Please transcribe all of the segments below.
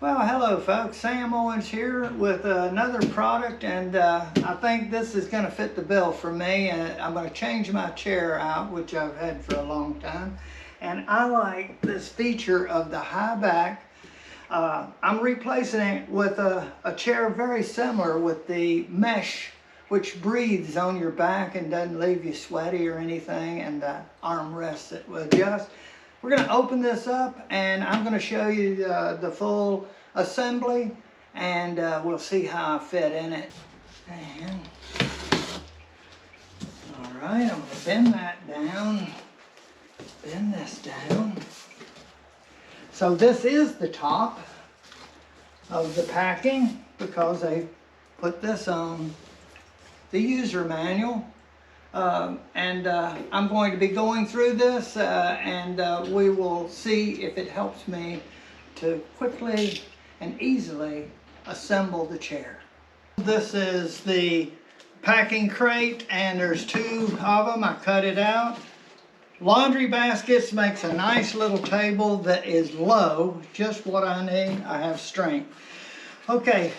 Well, hello folks, Sam Owens here with another product, and I think this is going to fit the bill for me. And I'm going to change my chair out, which I've had for a long time, and I like this feature of the high back. I'm replacing it with a chair very similar with the mesh, which breathes on your back and doesn't leave you sweaty or anything, and the armrests that will adjust. We're going to open this up and I'm going to show you the full assembly, and we'll see how I fit in it. And all right, I'm going to bend that down, bend this down. So this is the top of the packing because they put this on the user manual. I'm going to be going through this and we will see if it helps me to quickly and easily assemble the chair. This is the packing crate, and there's two of them. I cut it out. Laundry baskets makes a nice little table that is low, just what I need. I have strength. Okay,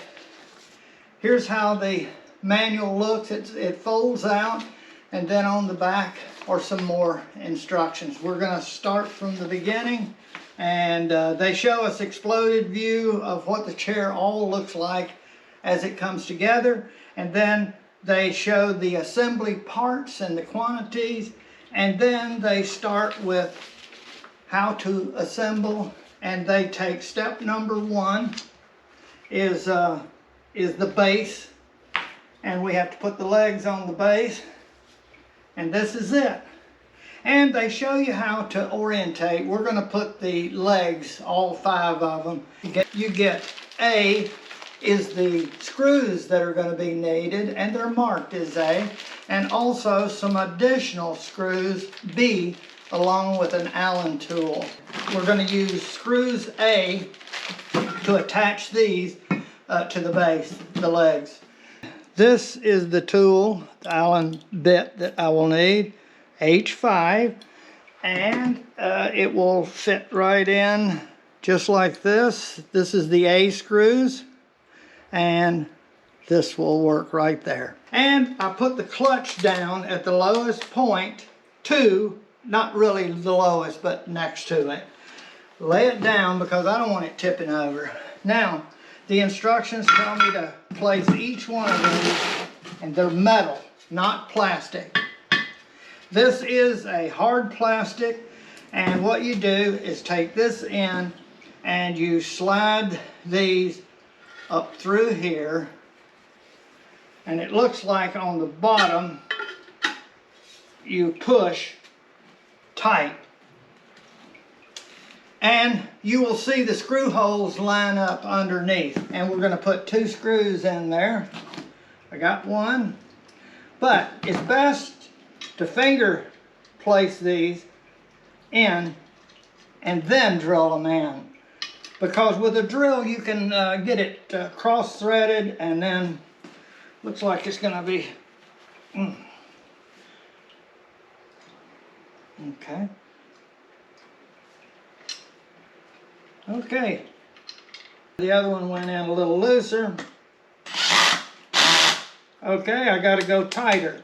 here's how the manual looks. It folds out, and then on the back are some more instructions. We're going to start from the beginning, and they show us exploded view of what the chair all looks like as it comes together, and then they show the assembly parts and the quantities, and then they start with how to assemble, and they take step number one is the base, and we have to put the legs on the base. And this is it. And they show you how to orientate. We're going to put the legs, all 5 of them. You get A is the screws that are going to be needed, and they're marked as A. And also some additional screws, B, along with an Allen tool. We're going to use screws A to attach these to the base, the legs. This is the tool, the Allen bit that I will need, H5, and it will fit right in just like this. This is the A screws, and this will work right there. And I put the clutch down at the lowest point to, not really the lowest, but next to it. Lay it down because I don't want it tipping over. Now, the instructions tell me to place each one of these, and they're metal, not plastic. This is a hard plastic, and what you do is take this in and you slide these up through here, and it looks like on the bottom you push tight. And you will see the screw holes line up underneath. And we're going to put 2 screws in there. I got one. But it's best to finger place these in and then drill them in. Because with a drill you can get it cross-threaded, and then looks like it's going to be... Okay. Okay, the other one went in a little looser. Okay, I got to go tighter.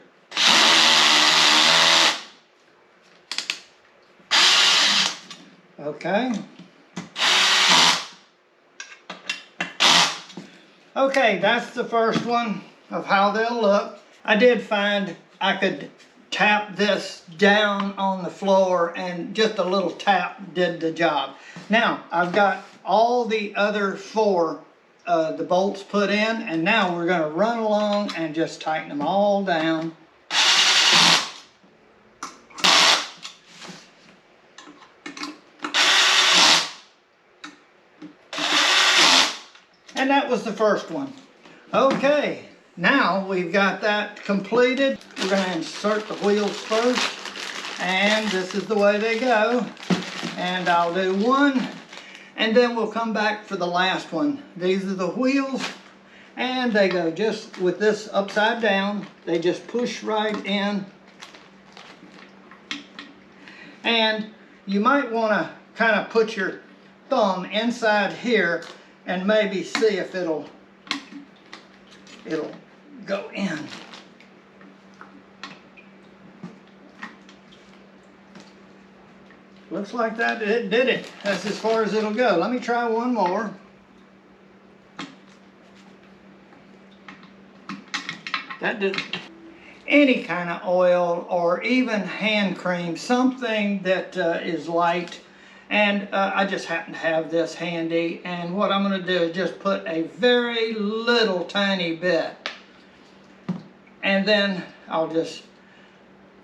Okay. Okay, that's the first one of how they'll look. I did find I could tap this down on the floor, and just a little tap did the job. Now I've got all the other 4 the bolts put in, and now we're going to run along and just tighten them all down. And that was the first one. Okay, now we've got that completed. We're going to insert the wheels first, and this is the way they go. And I'll do one, and then we'll come back for the last one. These are the wheels, and they go just with this upside down. They just push right in. And you might want to kind of put your thumb inside here and maybe see if it'll go in. Looks like that it did it. That's as far as it'll go. Let me try one more. That did. Any kind of oil or even hand cream, something that is light. And I just happen to have this handy. And what I'm going to do is just put a very little tiny bit. And then I'll just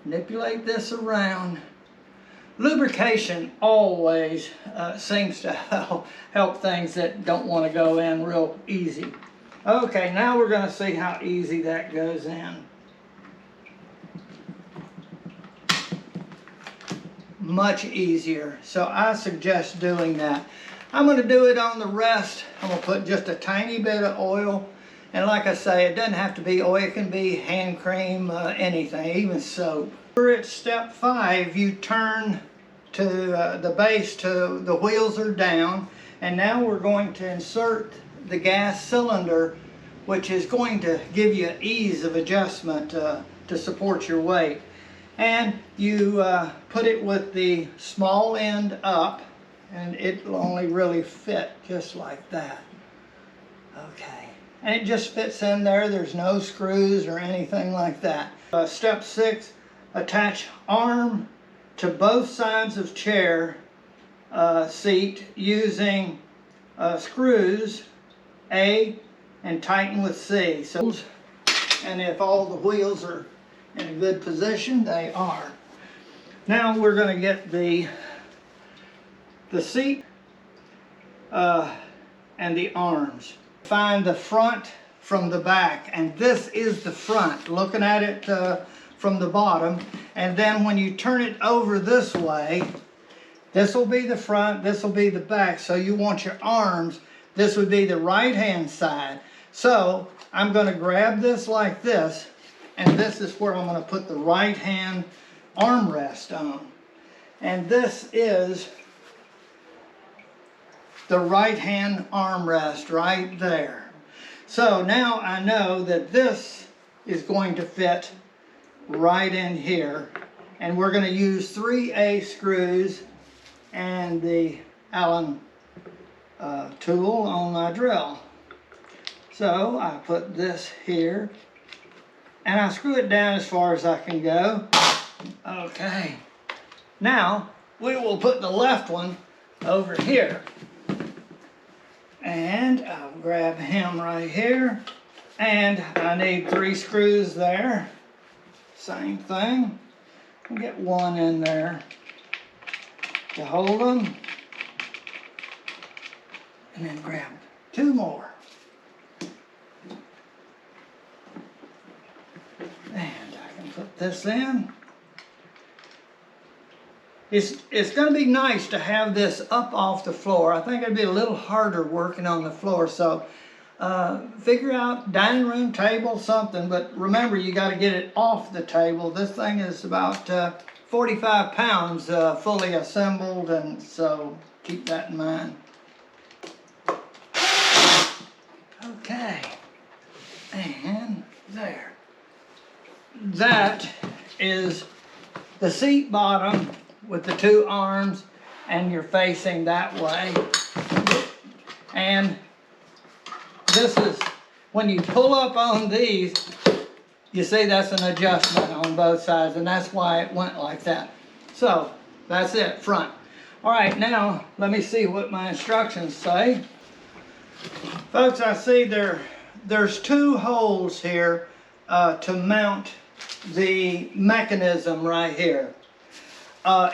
manipulate this around. Lubrication always seems to help things that don't want to go in real easy. Okay, now we're going to see how easy that goes in. Much easier. So I suggest doing that. I'm going to do it on the rest. I'm going to put just a tiny bit of oil. And like I say, it doesn't have to be oil. It can be hand cream, anything, even soap. We're at step 5. You turn to the base to the wheels are down. And now we're going to insert the gas cylinder, which is going to give you ease of adjustment to support your weight. And you put it with the small end up, and it'll only really fit just like that. Okay, and it just fits in there. There's no screws or anything like that. Step 6, attach arm to both sides of chair seat using screws A and tighten with C. So, and if all the wheels are in a good position, they are. Now we're going to get the seat and the arms. Find the front from the back, and this is the front, looking at it from the bottom. And then when you turn it over this way, this will be the front, this will be the back. So you want your arms, this would be the right hand side. So I'm going to grab this like this, and this is where I'm going to put the right hand armrest on. And this is the right hand armrest right there. So now I know that this is going to fit right in here. And we're going to use 3A screws and the Allen tool on my drill. So I put this here, and I screw it down as far as I can go. Okay. Now, we will put the left one over here. And I'll grab him right here. And I need 3 screws there. Same thing. I'll get one in there to hold them. And then grab 2 more. And I can put this in. It's going to be nice to have this up off the floor. I think it'd be a little harder working on the floor. So figure out dining room table, something. But remember, you got to get it off the table. This thing is about 45 pounds fully assembled, and so keep that in mind. Okay, and there. That is the seat bottom with the 2 arms, and you're facing that way. And this is, when you pull up on these, you see that's an adjustment on both sides, and that's why it went like that. So that's it, front. All right, now let me see what my instructions say. Folks, I see there's 2 holes here to mount the mechanism right here.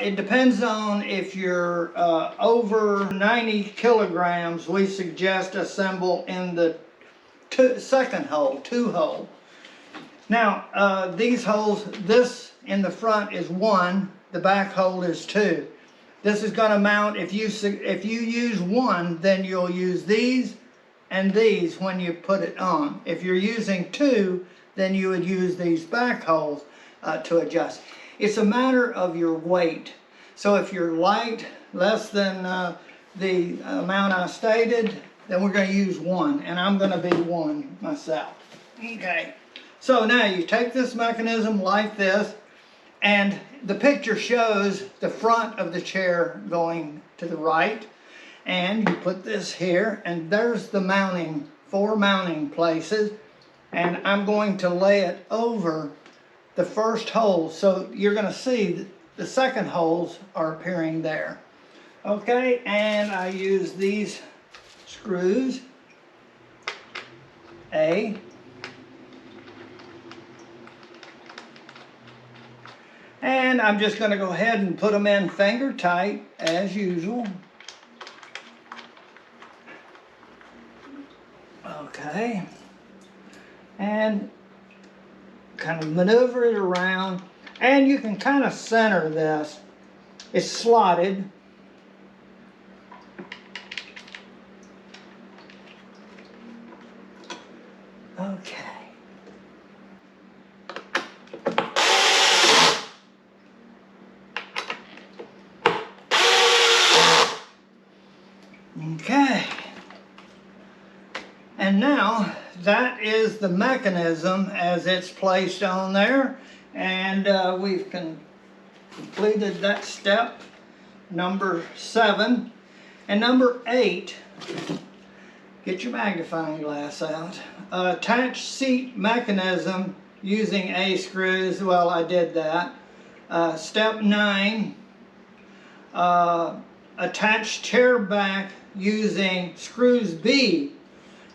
It depends on if you're over 90 kilograms. We suggest assemble in the second hole, 2 hole. Now these holes, this in the front is 1, the back hole is 2. This is going to mount, if you use 1, then you'll use these and these when you put it on. If you're using 2, then you would use these back holes to adjust. It's a matter of your weight. So if you're light, less than the amount I stated, then we're going to use one, and I'm going to be one myself. Okay, so now you take this mechanism like this, and the picture shows the front of the chair going to the right, and you put this here, and there's the mounting, 4 mounting places, and I'm going to lay it over the first hole, so you're going to see the second holes are appearing there. Okay, and I use these screws, and I'm just going to go ahead and put them in finger tight as usual. Okay, and kind of maneuver it around, and you can kind of center this. It's slotted. Okay. Okay. And now that is the mechanism as it's placed on there, and we've completed that step, number 7. And number 8, get your magnifying glass out. Attach seat mechanism using A screws. Well, I did that. Step 9, attach chair back using screws B.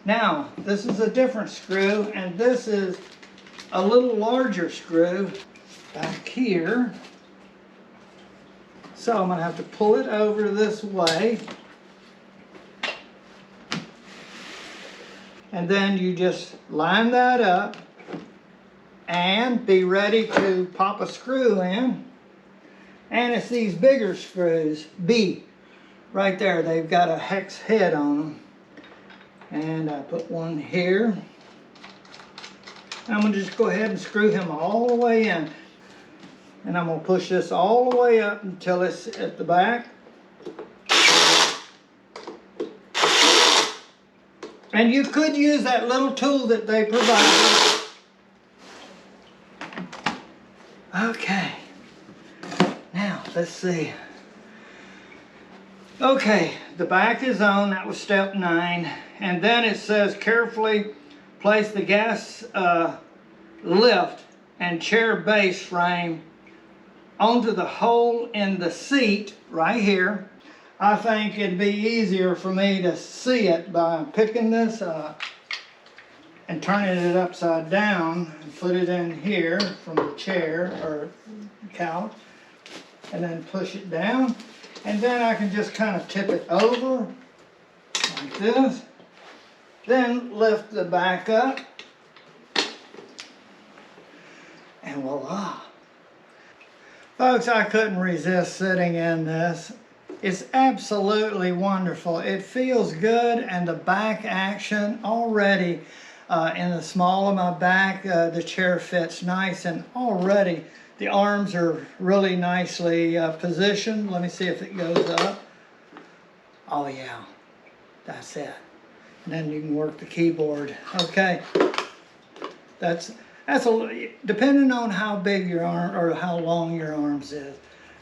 Now, this is a different screw, and this is a little larger screw back here. So I'm going to have to pull it over this way. And then you just line that up and be ready to pop a screw in. And it's these bigger screws, B, right there. They've got a hex head on them. And I put one here. I'm going to just go ahead and screw him all the way in. And I'm going to push this all the way up until it's at the back. And you could use that little tool that they provided. Okay. Now, let's see. Okay, the back is on. That was step 9. And then it says carefully place the gas lift and chair base frame onto the hole in the seat right here. I think it'd be easier for me to see it by picking this up and turning it upside down and put it in here from the chair or couch, and then push it down, and then I can just kind of tip it over like this, then lift the back up, and voila. Folks, I couldn't resist sitting in this. It's absolutely wonderful. It feels good, and the back action already in the small of my back, the chair fits nice, and already the arms are really nicely positioned. Let me see if it goes up. Oh yeah, that's it. And then you can work the keyboard. Okay, that's a depending on how big your arm or how long your arms is.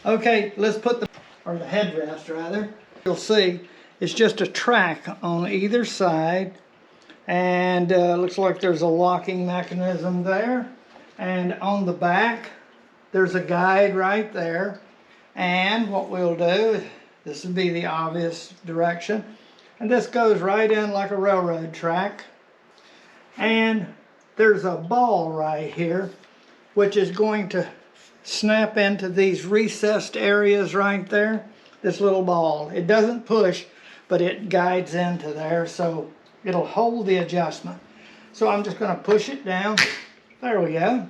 Okay, let's put the headrest rather. You'll see it's just a track on either side, and looks like there's a locking mechanism there, and on the back there's a guide right there. And what we'll do, this would be the obvious direction, and this goes right in like a railroad track, and there's a ball right here which is going to snap into these recessed areas right there. This little ball, it doesn't push, but it guides into there, so it'll hold the adjustment. So I'm just going to push it down. There we go.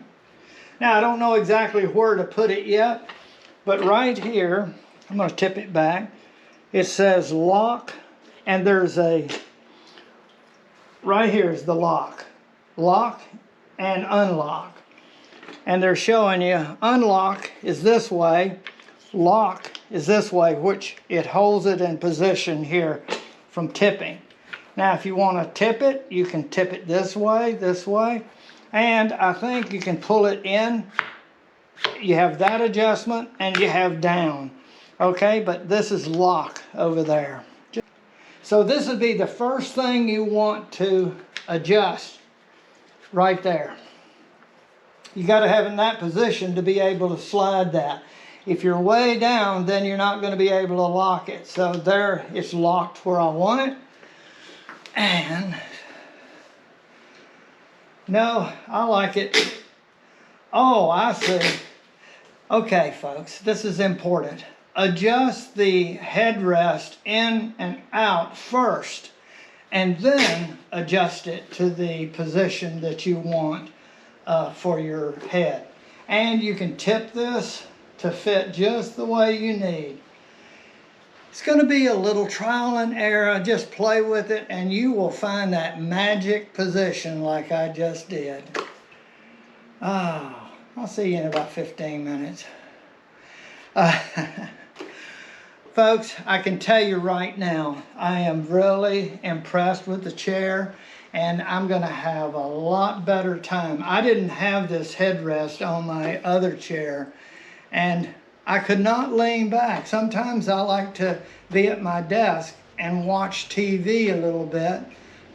Now I don't know exactly where to put it yet, but right here, I'm going to tip it back. It says lock, and there's a, right here is the lock. Lock and unlock. And they're showing you unlock is this way, lock is this way, which it holds it in position here from tipping. Now if you want to tip it, you can tip it this way, and I think you can pull it in. You have that adjustment and you have down. Okay, but this is lock over there. So this would be the first thing you want to adjust right there. You got to have in that position to be able to slide that. If you're way down, then you're not going to be able to lock it. So there, it's locked where I want it. And no, I like it. Oh, I see. Okay, folks, this is important. Adjust the headrest in and out first, and then adjust it to the position that you want for your head. And you can tip this to fit just the way you need. It's going to be a little trial and error. Just play with it and you will find that magic position like I just did. Oh, I'll see you in about 15 minutes. Folks, I can tell you right now, I am really impressed with the chair, and I'm going to have a lot better time. I didn't have this headrest on my other chair, and I could not lean back. Sometimes I like to be at my desk and watch TV a little bit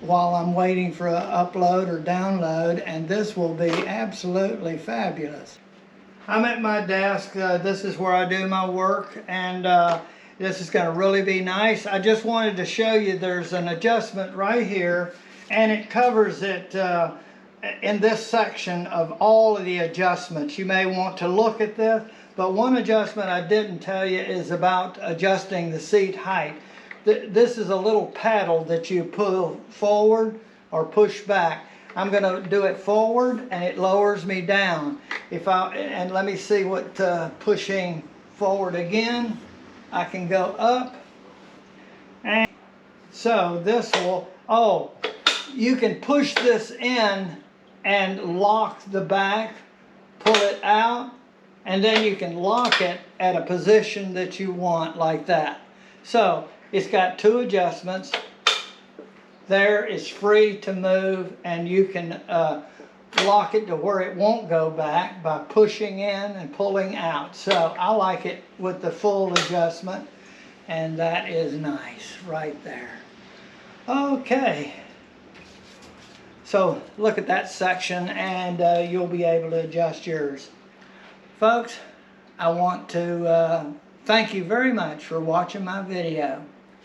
while I'm waiting for an upload or download, and this will be absolutely fabulous. I'm at my desk. This is where I do my work, and this is going to really be nice. I just wanted to show you there's an adjustment right here, and it covers it in this section of all of the adjustments. You may want to look at this, but one adjustment I didn't tell you is about adjusting the seat height. This is a little paddle that you pull forward or push back. I'm going to do it forward and it lowers me down. And let me see what pushing forward again. I can go up. And so this will, you can push this in and lock the back, pull it out, and then you can lock it at a position that you want like that. So it's got two adjustments. There is free to move, and you can lock it to where it won't go back by pushing in and pulling out. So I like it with the full adjustment, and that is nice right there. Okay, so look at that section, and you'll be able to adjust yours. Folks, I want to thank you very much for watching my video.